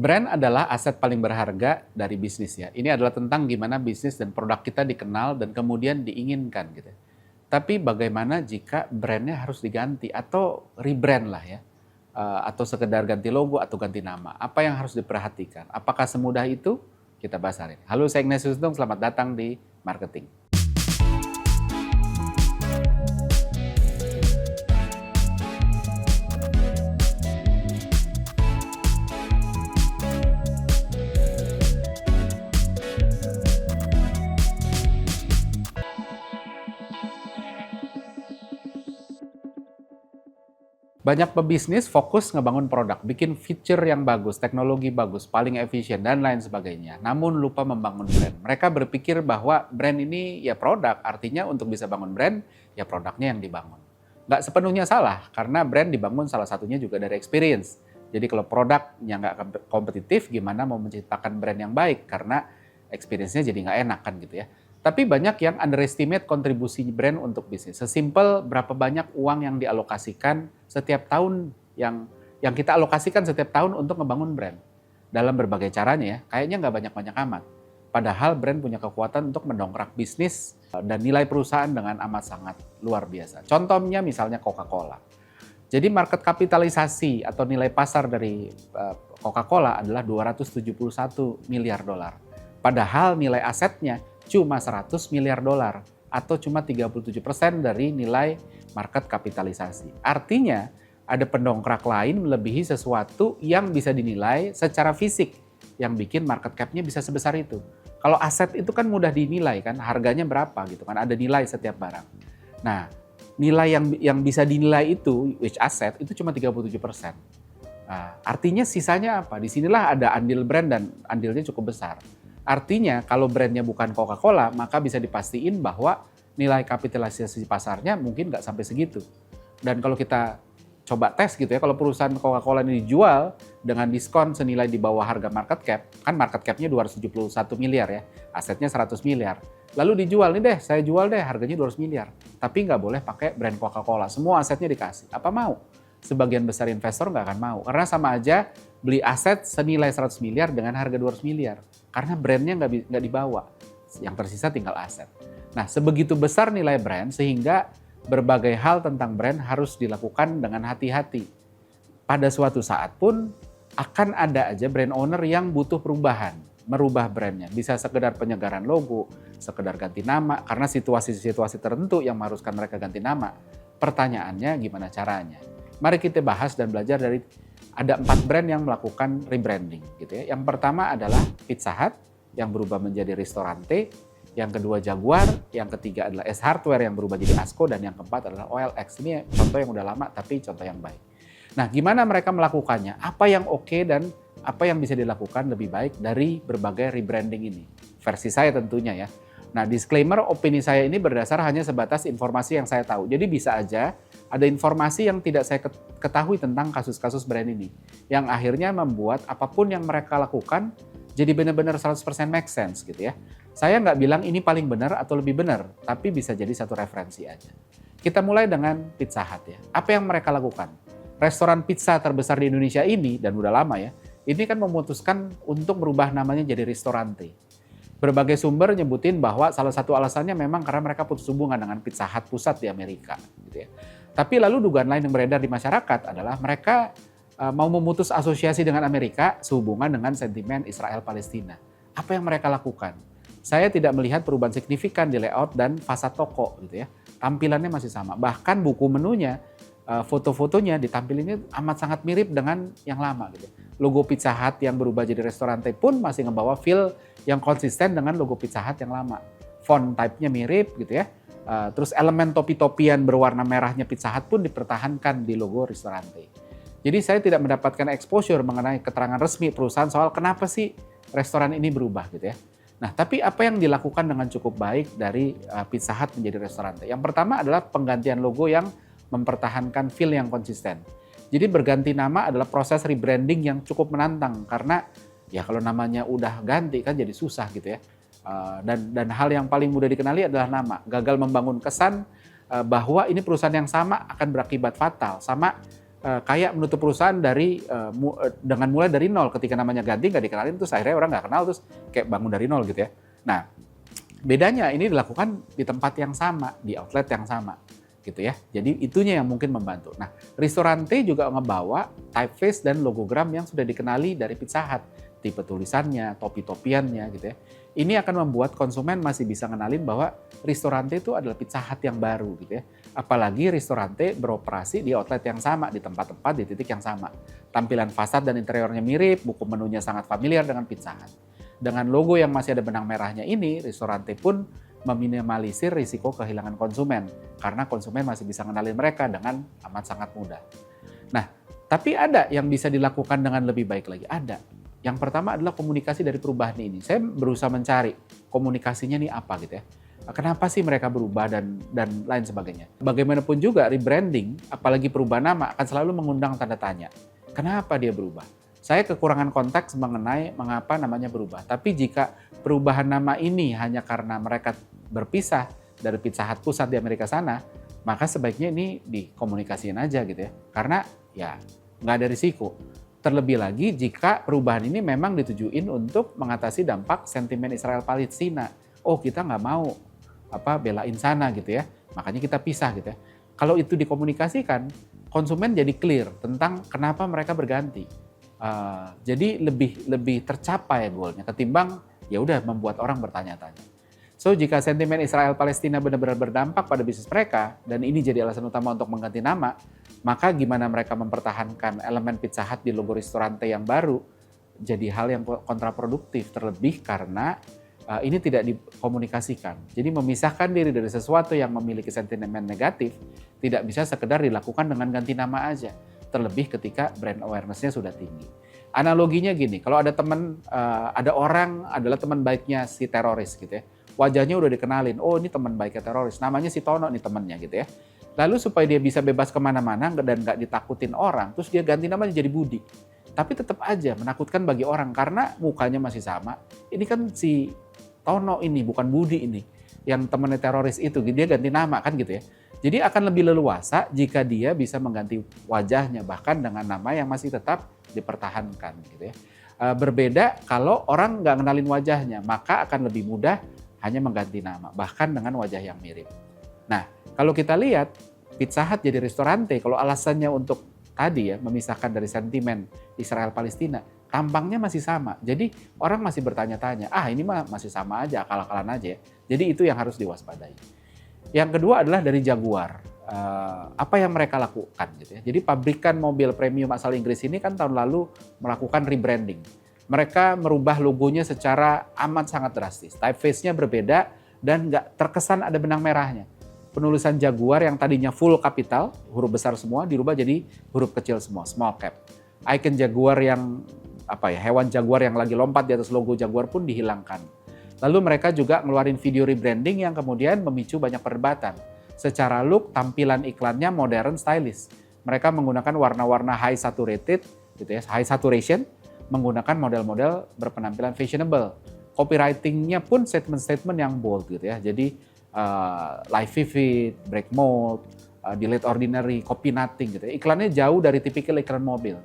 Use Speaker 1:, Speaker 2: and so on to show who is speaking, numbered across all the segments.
Speaker 1: Brand adalah aset paling berharga dari bisnis ya. Ini adalah tentang gimana bisnis dan produk kita dikenal dan kemudian diinginkan gitu. Tapi bagaimana jika brandnya harus diganti atau rebrand lah ya. Atau sekedar ganti logo atau ganti nama. Apa yang harus diperhatikan? Apakah semudah itu? Kita bahas hari ini. Halo, saya Ignatius Untung, selamat datang di Marketing. Banyak pebisnis fokus ngebangun produk, bikin feature yang bagus, teknologi bagus, paling efisien, dan lain sebagainya. Namun lupa membangun brand. Mereka berpikir bahwa brand ini ya produk, artinya untuk bisa bangun brand, ya produknya yang dibangun. Nggak sepenuhnya salah, karena brand dibangun salah satunya juga dari experience. Jadi kalau produknya nggak kompetitif, gimana mau menciptakan brand yang baik? Karena experience-nya jadi nggak enak kan gitu ya. Tapi banyak yang underestimate kontribusi brand untuk bisnis. Sesimpel berapa banyak uang yang dialokasikan setiap tahun yang kita alokasikan setiap tahun untuk ngebangun brand. Dalam berbagai caranya ya, kayaknya nggak banyak-banyak amat. Padahal brand punya kekuatan untuk mendongkrak bisnis dan nilai perusahaan dengan amat sangat luar biasa. Contohnya misalnya Coca-Cola. Jadi market kapitalisasi atau nilai pasar dari Coca-Cola adalah 271 miliar dolar. Padahal nilai asetnya cuma 100 miliar dolar atau cuma 37% dari nilai market kapitalisasi. Artinya ada pendongkrak lain melebihi sesuatu yang bisa dinilai secara fisik yang bikin market cap-nya bisa sebesar itu. Kalau aset itu kan mudah dinilai kan, harganya berapa gitu kan, ada nilai setiap barang. Nah, nilai yang bisa dinilai itu, which asset, itu cuma 37%. Nah, artinya sisanya apa? Disinilah ada andil brand dan andilnya cukup besar. Artinya kalau brandnya bukan Coca-Cola, maka bisa dipastiin bahwa nilai kapitalisasi pasarnya mungkin nggak sampai segitu. Dan kalau kita coba tes gitu ya, kalau perusahaan Coca-Cola ini dijual dengan diskon senilai di bawah harga market cap, kan market cap-nya 271 miliar ya, asetnya 100 miliar. Lalu dijual, nih deh saya jual deh harganya 200 miliar. Tapi nggak boleh pakai brand Coca-Cola, semua asetnya dikasih. Apa mau? Sebagian besar investor nggak akan mau. Karena sama aja beli aset senilai 100 miliar dengan harga 200 miliar. Karena brandnya nggak dibawa. Yang tersisa tinggal aset. Nah, sebegitu besar nilai brand sehingga berbagai hal tentang brand harus dilakukan dengan hati-hati. Pada suatu saat pun akan ada aja brand owner yang butuh perubahan. Merubah brandnya. Bisa sekedar penyegaran logo, sekedar ganti nama. Karena situasi-situasi tertentu yang mengharuskan mereka ganti nama. Pertanyaannya gimana caranya? Mari kita bahas dan belajar dari ada 4 brand yang melakukan rebranding gitu ya. Yang pertama adalah Pizza Hut yang berubah menjadi Ristorante, yang kedua Jaguar, yang ketiga adalah S Hardware yang berubah jadi Asco, dan yang keempat adalah OLX. Ini contoh yang udah lama tapi contoh yang baik. Nah, gimana mereka melakukannya? Apa yang oke dan apa yang bisa dilakukan lebih baik dari berbagai rebranding ini? Versi saya tentunya ya. Nah, disclaimer, opini saya ini berdasar hanya sebatas informasi yang saya tahu. Jadi bisa aja ada informasi yang tidak saya ketahui tentang kasus-kasus brand ini. Yang akhirnya membuat apapun yang mereka lakukan jadi benar-benar 100% make sense gitu ya. Saya nggak bilang ini paling benar atau lebih benar, tapi bisa jadi satu referensi aja. Kita mulai dengan Pizza Hut ya. Apa yang mereka lakukan? Restoran pizza terbesar di Indonesia ini, dan udah lama ya, ini kan memutuskan untuk merubah namanya jadi Ristorante. Berbagai sumber nyebutin bahwa salah satu alasannya memang karena mereka putus hubungan dengan Pizza Hut pusat di Amerika gitu ya. Tapi lalu dugaan lain yang beredar di masyarakat adalah mereka mau memutus asosiasi dengan Amerika sehubungan dengan sentimen Israel-Palestina. Apa yang mereka lakukan? Saya tidak melihat perubahan signifikan di layout dan fasad toko gitu ya. Tampilannya masih sama. Bahkan buku menunya, foto-fotonya ditampilinnya amat sangat mirip dengan yang lama gitu. Logo Pizza Hut yang berubah jadi Ristorante pun masih ngebawa feel yang konsisten dengan logo Pizza Hut yang lama. Font type-nya mirip gitu ya. Terus elemen topi-topian berwarna merahnya Pizza Hut pun dipertahankan di logo Ristorante. Jadi saya tidak mendapatkan exposure mengenai keterangan resmi perusahaan soal kenapa sih restoran ini berubah gitu ya. Nah, tapi apa yang dilakukan dengan cukup baik dari Pizza Hut menjadi Ristorante? Yang pertama adalah penggantian logo yang mempertahankan feel yang konsisten. Jadi berganti nama adalah proses rebranding yang cukup menantang karena ya kalau namanya udah ganti kan jadi susah gitu ya. Dan hal yang paling mudah dikenali adalah nama. Gagal membangun kesan bahwa ini perusahaan yang sama akan berakibat fatal. Sama kayak menutup perusahaan dengan mulai dari nol. Ketika namanya ganti nggak dikenalin, terus akhirnya orang nggak kenal, terus kayak bangun dari nol gitu ya. Nah, bedanya ini dilakukan di tempat yang sama, di outlet yang sama gitu ya. Jadi itunya yang mungkin membantu. Nah, Ristorante juga ngebawa typeface dan logogram yang sudah dikenali dari Pizza Hut. Tipe tulisannya, topi-topiannya gitu ya. Ini akan membuat konsumen masih bisa ngenalin bahwa Ristorante itu adalah Pizza Hut yang baru gitu ya. Apalagi Ristorante beroperasi di outlet yang sama, di tempat-tempat di titik yang sama. Tampilan fasad dan interiornya mirip, buku menunya sangat familiar dengan Pizza Hut. Dengan logo yang masih ada benang merahnya ini, Ristorante pun meminimalisir risiko kehilangan konsumen karena konsumen masih bisa ngenalin mereka dengan amat sangat mudah. Nah, tapi ada yang bisa dilakukan dengan lebih baik lagi. Ada. Yang pertama adalah komunikasi dari perubahan ini. Saya berusaha mencari komunikasinya nih apa gitu ya. Kenapa sih mereka berubah dan lain sebagainya. Bagaimanapun juga rebranding, apalagi perubahan nama akan selalu mengundang tanda tanya. Kenapa dia berubah? Saya kekurangan konteks mengenai mengapa namanya berubah. Tapi jika perubahan nama ini hanya karena mereka berpisah dari Pizza Hut pusat di Amerika sana, maka sebaiknya ini dikomunikasiin aja gitu ya. Karena ya nggak ada risiko. Terlebih lagi jika perubahan ini memang ditujuin untuk mengatasi dampak sentimen Israel-Palestina. Oh, kita nggak mau belain sana gitu ya. Makanya kita pisah gitu ya. Kalau itu dikomunikasikan, konsumen jadi clear tentang kenapa mereka berganti. Jadi lebih tercapai goalnya ketimbang ya udah membuat orang bertanya-tanya. So jika sentimen Israel-Palestina benar-benar berdampak pada bisnis mereka dan ini jadi alasan utama untuk mengganti nama, maka gimana mereka mempertahankan elemen Pizza Hut di logo Ristorante yang baru jadi hal yang kontraproduktif, terlebih karena ini tidak dikomunikasikan. Jadi memisahkan diri dari sesuatu yang memiliki sentimen negatif tidak bisa sekedar dilakukan dengan ganti nama aja, terlebih ketika brand awareness-nya sudah tinggi. Analoginya gini, kalau ada ada orang adalah teman baiknya si teroris gitu ya, wajahnya udah dikenalin, oh ini teman baiknya teroris, namanya si Tono nih temannya gitu ya. Lalu supaya dia bisa bebas kemana-mana dan nggak ditakutin orang, terus dia ganti namanya jadi Budi. Tapi tetap aja menakutkan bagi orang karena mukanya masih sama. Ini kan si Tono ini, bukan Budi ini. Yang temannya teroris itu, dia ganti nama kan gitu ya. Jadi akan lebih leluasa jika dia bisa mengganti wajahnya, bahkan dengan nama yang masih tetap dipertahankan gitu ya. Berbeda kalau orang nggak kenalin wajahnya, maka akan lebih mudah hanya mengganti nama, bahkan dengan wajah yang mirip. Nah, kalau kita lihat Pizza Hut jadi Ristorante, kalau alasannya untuk tadi ya, memisahkan dari sentimen Israel-Palestina, tampangnya masih sama. Jadi orang masih bertanya-tanya, ini mah masih sama aja, akal-akalan aja ya. Jadi itu yang harus diwaspadai. Yang kedua adalah dari Jaguar. Apa yang mereka lakukan gitu ya. Jadi pabrikan mobil premium asal Inggris ini kan tahun lalu melakukan rebranding. Mereka merubah logonya secara amat sangat drastis. Typeface-nya berbeda dan nggak terkesan ada benang merahnya. Penulisan Jaguar yang tadinya full capital, huruf besar semua, dirubah jadi huruf kecil semua, small cap. Icon Jaguar yang hewan Jaguar yang lagi lompat di atas logo Jaguar pun dihilangkan. Lalu mereka juga ngeluarin video rebranding yang kemudian memicu banyak perdebatan. Secara look, tampilan iklannya modern stylish. Mereka menggunakan warna-warna high saturated, gitu ya, high saturation, menggunakan model-model berpenampilan fashionable. Copywriting-nya pun statement-statement yang bold gitu ya. Jadi live vivid, break mode, delete ordinary, copy nothing gitu ya. Iklannya jauh dari tipikal iklan mobil.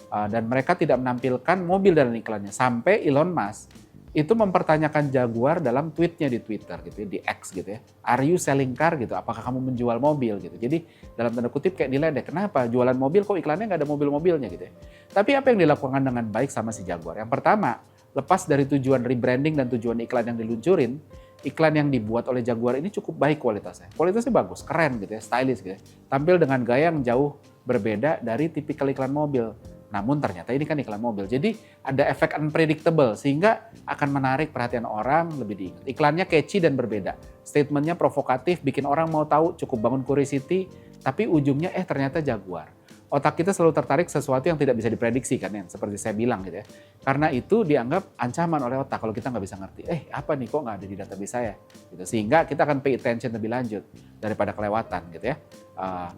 Speaker 1: Dan mereka tidak menampilkan mobil dalam iklannya. Sampai Elon Musk itu mempertanyakan Jaguar dalam tweetnya di Twitter gitu ya, di X gitu ya. Are you selling car gitu? Apakah kamu menjual mobil gitu? Jadi dalam tanda kutip kayak diledek. Kenapa jualan mobil kok iklannya nggak ada mobil-mobilnya gitu ya? Tapi apa yang dilakukan dengan baik sama si Jaguar? Yang pertama, lepas dari tujuan rebranding dan tujuan iklan yang diluncurin, iklan yang dibuat oleh Jaguar ini cukup baik kualitasnya. Kualitasnya bagus, keren gitu ya, stylish gitu ya. Tampil dengan gaya yang jauh berbeda dari tipikal iklan mobil. Namun ternyata ini kan iklan mobil. Jadi ada efek unpredictable sehingga akan menarik perhatian orang lebih diingat. Iklannya catchy dan berbeda. Statementnya provokatif, bikin orang mau tahu, cukup bangun curiosity, tapi ujungnya ternyata Jaguar. Otak kita selalu tertarik sesuatu yang tidak bisa diprediksi kan ya, seperti saya bilang gitu ya. Karena itu dianggap ancaman oleh otak kalau kita nggak bisa ngerti. Apa nih kok nggak ada di database saya? Gitu. Sehingga kita akan pay attention lebih lanjut daripada kelewatan gitu ya.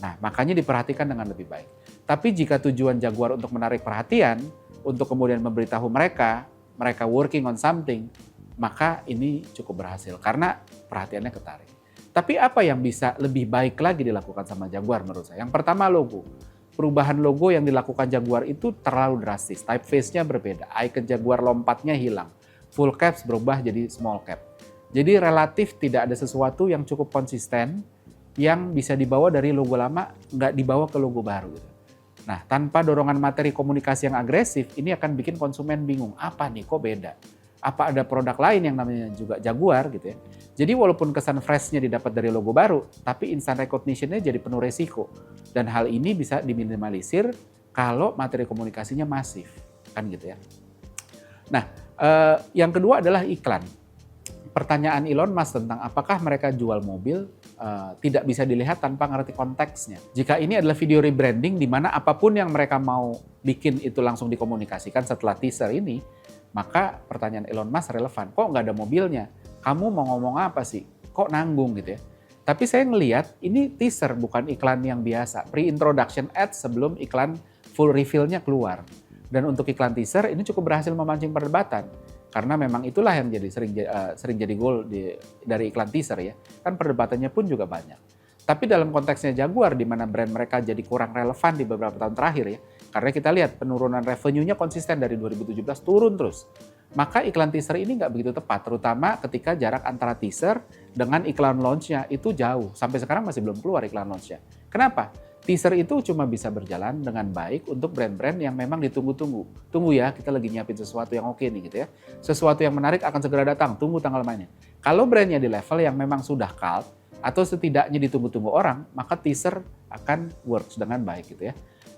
Speaker 1: Nah makanya diperhatikan dengan lebih baik. Tapi jika tujuan Jaguar untuk menarik perhatian, untuk kemudian memberitahu mereka working on something, maka ini cukup berhasil karena perhatiannya ketarik. Tapi apa yang bisa lebih baik lagi dilakukan sama Jaguar menurut saya? Yang pertama logo. perubahan logo yang dilakukan Jaguar itu terlalu drastis. Typeface-nya berbeda, icon Jaguar lompatnya hilang. Full caps berubah jadi small cap. Jadi relatif tidak ada sesuatu yang cukup konsisten yang bisa dibawa dari logo lama, nggak dibawa ke logo baru. Gitu. Nah, tanpa dorongan materi komunikasi yang agresif, ini akan bikin konsumen bingung. Apa nih, kok beda? Apa ada produk lain yang namanya juga Jaguar gitu ya. Jadi walaupun kesan freshnya didapat dari logo baru, tapi instant recognition-nya jadi penuh resiko. Dan hal ini bisa diminimalisir kalau materi komunikasinya masif. Kan gitu ya. Nah, yang kedua adalah iklan. Pertanyaan Elon Musk tentang apakah mereka jual mobil tidak bisa dilihat tanpa ngerti konteksnya. Jika ini adalah video rebranding di mana apapun yang mereka mau bikin itu langsung dikomunikasikan setelah teaser ini, maka pertanyaan Elon Musk relevan. Kok nggak ada mobilnya? Kamu mau ngomong apa sih? Kok nanggung gitu ya? Tapi saya ngelihat ini teaser bukan iklan yang biasa. Pre-introduction ads sebelum iklan full reveal-nya keluar. Dan untuk iklan teaser ini cukup berhasil memancing perdebatan. Karena memang itulah yang sering jadi goal dari iklan teaser ya. Kan perdebatannya pun juga banyak. Tapi dalam konteksnya Jaguar, di mana brand mereka jadi kurang relevan di beberapa tahun terakhir ya. Karena kita lihat penurunan revenue-nya konsisten dari 2017 turun terus. Maka iklan teaser ini nggak begitu tepat, terutama ketika jarak antara teaser dengan iklan launch-nya itu jauh. Sampai sekarang masih belum keluar iklan launch-nya. Kenapa? Teaser itu cuma bisa berjalan dengan baik untuk brand-brand yang memang ditunggu-tunggu. Tunggu ya, kita lagi nyiapin sesuatu yang oke nih gitu ya. Sesuatu yang menarik akan segera datang, tunggu tanggal mainnya. Kalau brandnya di level yang memang sudah cult, atau setidaknya ditunggu-tunggu orang, maka teaser akan works dengan baik gitu ya.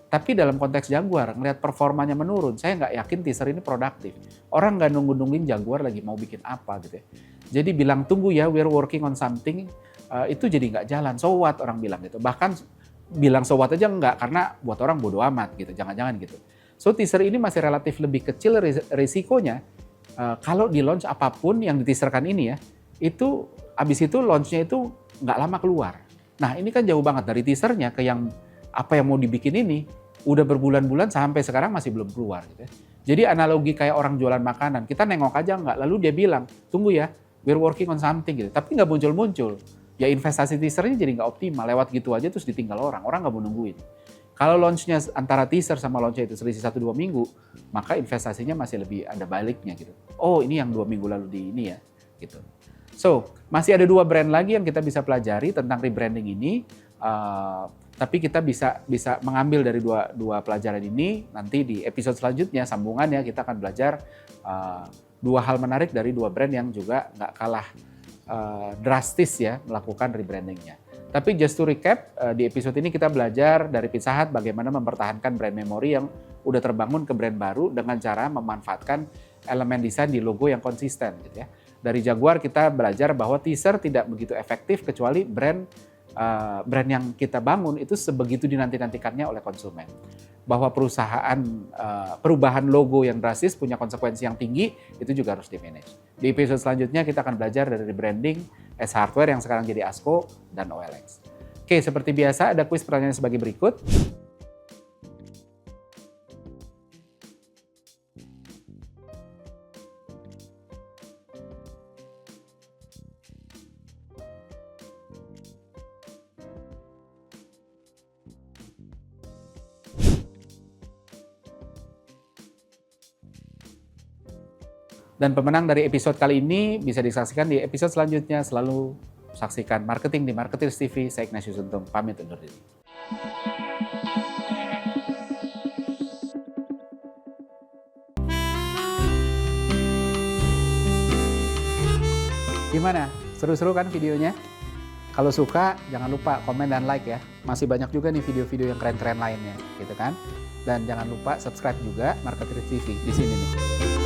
Speaker 1: Tapi dalam konteks Jaguar, ngelihat performanya menurun, saya nggak yakin teaser ini produktif. Orang nggak nunggu-nungguin Jaguar lagi mau bikin apa gitu ya. Jadi bilang tunggu ya, we're working on something, itu jadi nggak jalan. So what orang bilang gitu. Bahkan bilang so what aja enggak, karena buat orang bodo amat gitu, jangan-jangan gitu. So teaser ini masih relatif lebih kecil risikonya kalau di launch apapun yang diteaserkan ini ya, itu abis itu launch-nya itu nggak lama keluar. Nah ini kan jauh banget dari teasernya ke yang apa yang mau dibikin ini, udah berbulan-bulan sampai sekarang masih belum keluar gitu ya. Jadi analogi kayak orang jualan makanan, kita nengok aja enggak, lalu dia bilang, tunggu ya, we're working on something gitu, tapi nggak muncul-muncul. Ya investasi teasernya jadi nggak optimal, lewat gitu aja terus ditinggal orang nggak mau nungguin. Kalau launch-nya antara teaser sama launch-nya itu selisih 1-2 minggu, maka investasinya masih lebih ada baliknya gitu. Oh ini yang 2 minggu lalu di ini ya, gitu. So, masih ada 2 brand lagi yang kita bisa pelajari tentang rebranding ini, tapi kita bisa mengambil dari dua pelajaran ini, nanti di episode selanjutnya, sambungannya kita akan belajar 2 hal menarik dari 2 brand yang juga nggak kalah drastis ya melakukan rebrandingnya. Tapi just to recap, di episode ini kita belajar dari Pizza Hut bagaimana mempertahankan brand memory yang udah terbangun ke brand baru dengan cara memanfaatkan elemen desain di logo yang konsisten gitu ya. Dari Jaguar kita belajar bahwa teaser tidak begitu efektif kecuali brand yang kita bangun itu sebegitu dinanti-nantikannya oleh konsumen. Bahwa perubahan logo yang drastis punya konsekuensi yang tinggi, itu juga harus di-manage. Di episode selanjutnya kita akan belajar dari rebranding S Hardware yang sekarang jadi ASKO dan OLX. Oke, seperti biasa ada kuis pertanyaan sebagai berikut. Dan pemenang dari episode kali ini bisa disaksikan di episode selanjutnya. Selalu saksikan Marketing di Marketers TV. Saya Ignatius Untung, pamit undur diri. Gimana? Seru-seru kan videonya? Kalau suka, jangan lupa komen dan like ya. Masih banyak juga nih video-video yang keren-keren lainnya, gitu kan? Dan jangan lupa subscribe juga Marketers TV di sini nih.